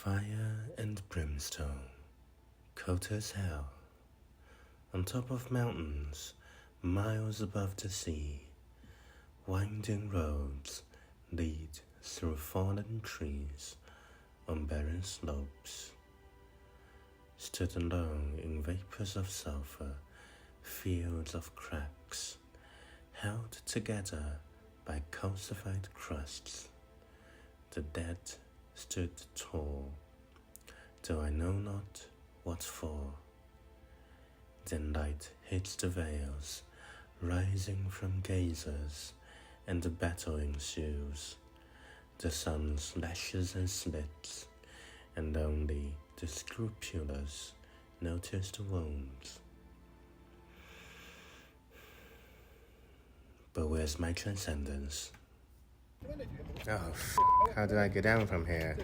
Fire and brimstone, cold as hell, on top of mountains, miles above the sea, winding roads lead through fallen trees on barren slopes. Stood alone in vapors of sulfur, fields of cracks, held together by calcified crusts. The dead stood tall, though I know not what for. Then light hits the veils, rising from gazers, and the battle ensues. The sun slashes and slits, and only the scrupulous notice the wounds. But where's my transcendence? Oh, how do I get down from here?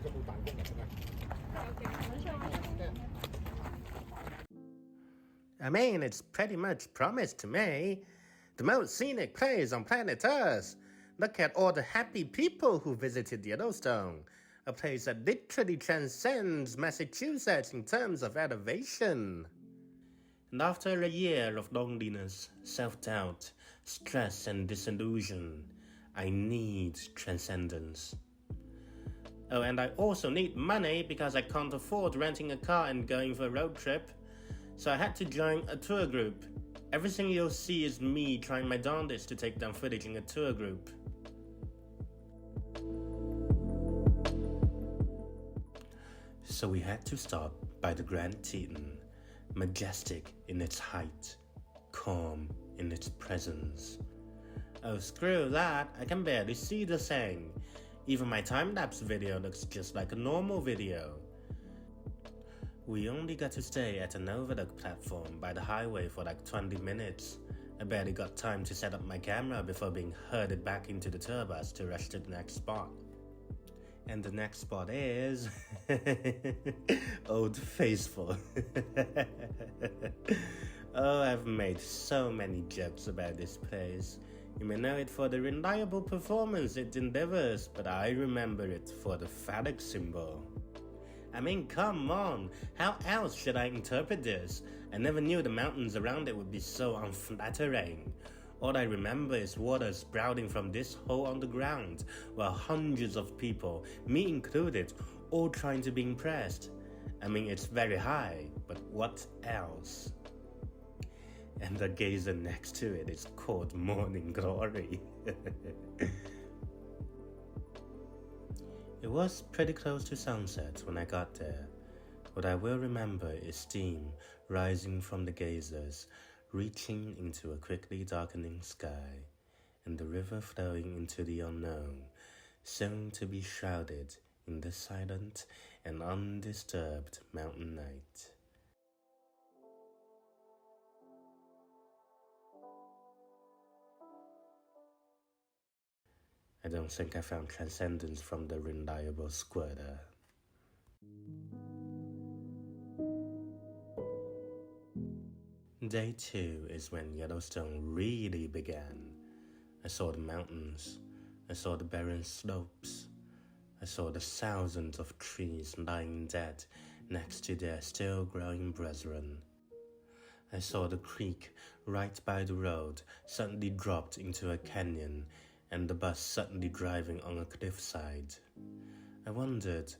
I mean, it's pretty much promised to me. The most scenic place on planet Earth. Look at all the happy people who visited Yellowstone, a place that literally transcends Massachusetts in terms of elevation. And after a year of loneliness, self-doubt, stress, and disillusion, I need transcendence. Oh, and I also need money because I can't afford renting a car and going for a road trip. So I had to join a tour group. Everything you'll see is me trying my darndest to take down footage in a tour group. So we had to stop by the Grand Teton, majestic in its height, calm in its presence. Oh, screw that, I can barely see the thing. Even my time-lapse video looks just like a normal video. We only got to stay at an overlook platform by the highway for like 20 minutes. I barely got time to set up my camera before being herded back into the tour bus to rush to the next spot. And the next spot is... Old Faithful. Oh, I've made so many jokes about this place. You may know it for the reliable performance it delivers, but I remember it for the phallic symbol. I mean, come on, how else should I interpret this? I never knew the mountains around it would be so unflattering. All I remember is water sprouting from this hole on the ground, while hundreds of people, me included, all trying to be impressed. I mean, it's very high, but what else? And the geyser next to it is called Morning Glory. It was pretty close to sunset when I got there. What I will remember is steam rising from the geysers, reaching into a quickly darkening sky, and the river flowing into the unknown, soon to be shrouded in the silent and undisturbed mountain night. I don't think I found transcendence from the reliable squirter. Day 2 is when Yellowstone really began. I saw the mountains, I saw the barren slopes, I saw the thousands of trees lying dead next to their still growing brethren. I saw the creek right by the road suddenly dropped into a canyon, and the bus suddenly driving on a cliffside. I wondered,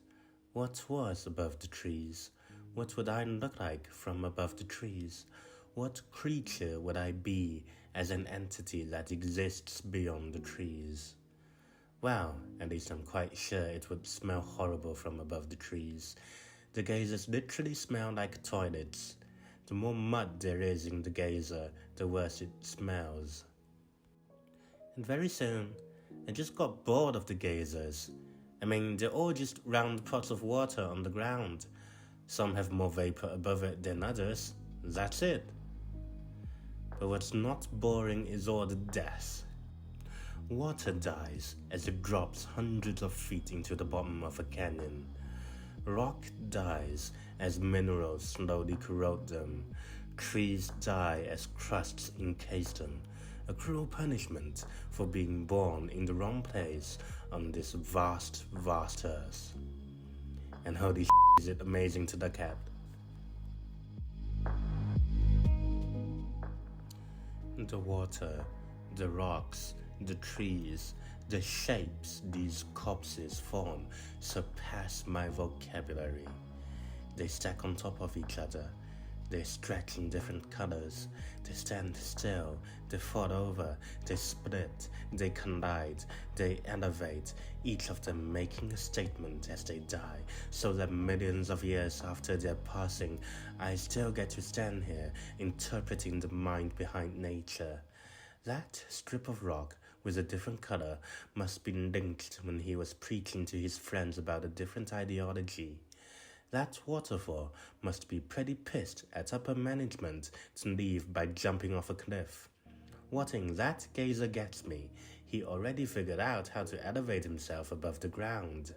what was above the trees? What would I look like from above the trees? What creature would I be as an entity that exists beyond the trees? Well, at least I'm quite sure it would smell horrible from above the trees. The geysers literally smell like toilets. The more mud there is in the geyser, the worse it smells. And very soon, I just got bored of the geysers. I mean, they're all just round pots of water on the ground. Some have more vapor above it than others. That's it. But what's not boring is all the death. Water dies as it drops hundreds of feet into the bottom of a canyon. Rock dies as minerals slowly corrode them. Trees die as crusts encase them. A cruel punishment for being born in the wrong place on this vast, vast earth. And holy is it amazing to look at. The water, the rocks, the trees, the shapes these corpses form surpass my vocabulary. They stack on top of each other. They stretch in different colors. They stand still. They fall over. They split. They collide. They elevate, each of them making a statement as they die, so that millions of years after their passing, I still get to stand here interpreting the mind behind nature. That strip of rock with a different color must be linked when he was preaching to his friends about a different ideology. That waterfall must be pretty pissed at upper management to leave by jumping off a cliff. What thing that gazer gets me, he already figured out how to elevate himself above the ground.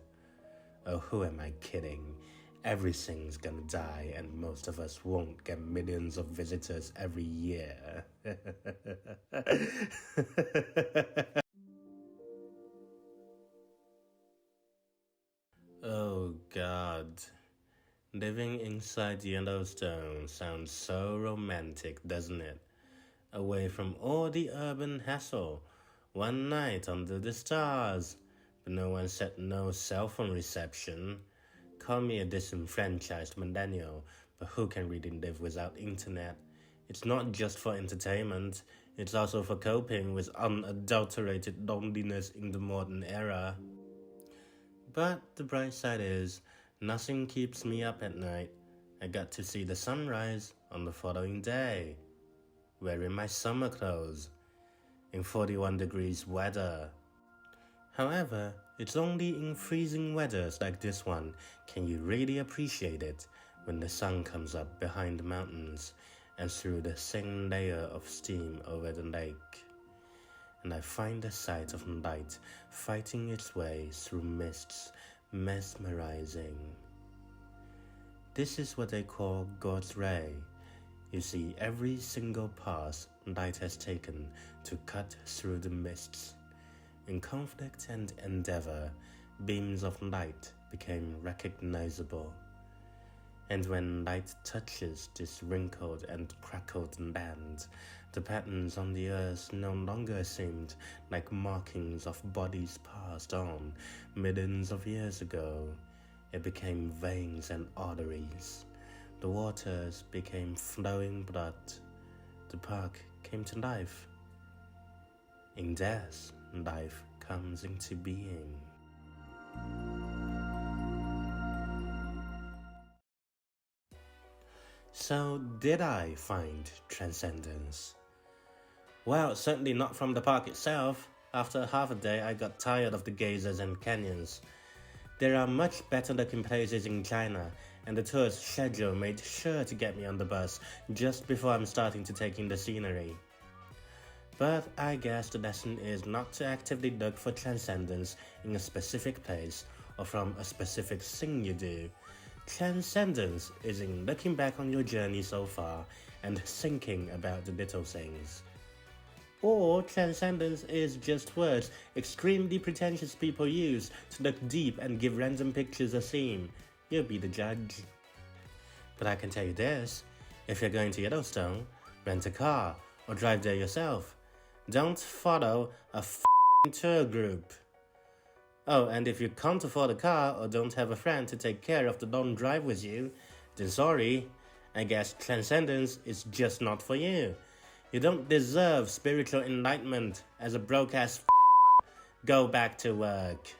Oh, who am I kidding? Everything's gonna die, and most of us won't get millions of visitors every year. Oh, God. Living inside Yellowstone sounds so romantic, doesn't it? Away from all the urban hassle, one night under the stars, but no one said no cell phone reception. Call me a disenfranchised millennial, but who can really live without internet? It's not just for entertainment, it's also for coping with unadulterated loneliness in the modern era. But the bright side is, nothing keeps me up at night. I got to see the sunrise on the following day, wearing my summer clothes, in 41 degrees weather. However, it's only in freezing weathers like this one can you really appreciate it, when the sun comes up behind the mountains and through the thin layer of steam over the lake. And I find the sight of light fighting its way through mists mesmerizing. This is what they call God's ray. You see every single path light has taken to cut through the mists. In conflict and endeavor, beams of light became recognizable. And when light touches this wrinkled and crackled land, the patterns on the earth no longer seemed like markings of bodies passed on millions of years ago. It became veins and arteries. The waters became flowing blood. The park came to life. In death, life comes into being. So, did I find transcendence? Well, certainly not from the park itself. After half a day, I got tired of the geysers and canyons. There are much better looking places in China, and the tour's schedule made sure to get me on the bus just before I'm starting to take in the scenery. But I guess the lesson is not to actively look for transcendence in a specific place or from a specific thing you do. Transcendence is in looking back on your journey so far and thinking about the little things. Or transcendence is just words extremely pretentious people use to look deep and give random pictures a theme. You'll be the judge. But I can tell you this, if you're going to Yellowstone, rent a car or drive there yourself. Don't follow a tour group. Oh, and if you can't afford a car or don't have a friend to take care of the long drive with you, then sorry, I guess transcendence is just not for you. You don't deserve spiritual enlightenment as a broke-ass. Go back to work.